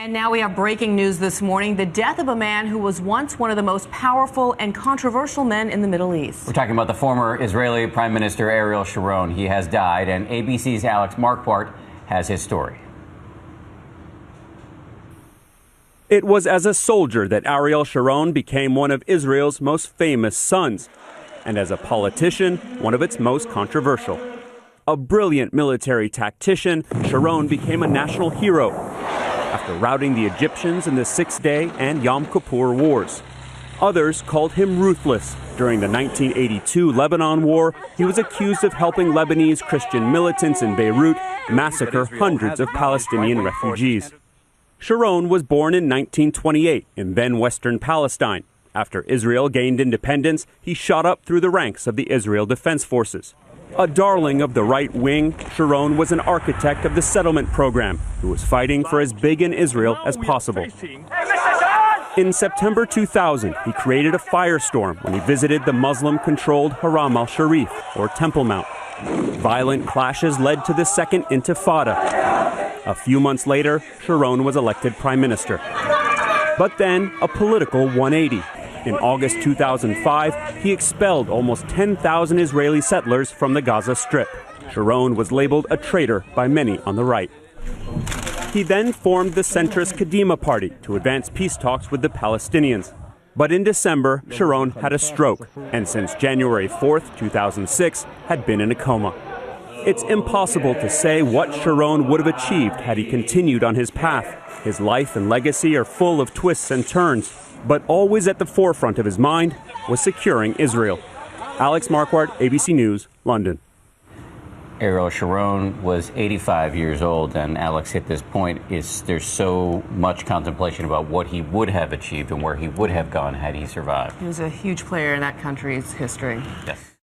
And now we have breaking news this morning, the death of a man who was once one of the most powerful and controversial men in the Middle East. We're talking about the former Israeli Prime Minister Ariel Sharon. He has died, and ABC's Alex Marquardt has his story. It was as a soldier that Ariel Sharon became one of Israel's most famous sons, and as a politician, one of its most controversial. A brilliant military tactician, Sharon became a national hero after routing the Egyptians in the Six-Day and Yom Kippur Wars. Others called him ruthless. During the 1982 Lebanon War, he was accused of helping Lebanese Christian militants in Beirut massacre hundreds of Palestinian refugees. Sharon was born in 1928 in then Western Palestine. After Israel gained independence, he shot up through the ranks of the Israel Defense Forces. A darling of the right wing, Sharon was an architect of the settlement program who was fighting for as big an Israel as possible. In September 2000, he created a firestorm when he visited the Muslim-controlled Haram al-Sharif, or Temple Mount. Violent clashes led to the Second Intifada. A few months later, Sharon was elected prime minister. But then, a political 180. In August 2005, he expelled almost 10,000 Israeli settlers from the Gaza Strip. Sharon was labeled a traitor by many on the right. He then formed the centrist Kadima party to advance peace talks with the Palestinians. But in December, Sharon had a stroke, and since January 4th, 2006, had been in a coma. It's impossible to say what Sharon would have achieved had he continued on his path. His life and legacy are full of twists and turns, but always at the forefront of his mind was securing Israel. Alex Marquardt, ABC News, London. Ariel Sharon was 85 years old, and Alex hit this point, there's so much contemplation about what he would have achieved and where he would have gone had he survived. He was a huge player in that country's history. Yes.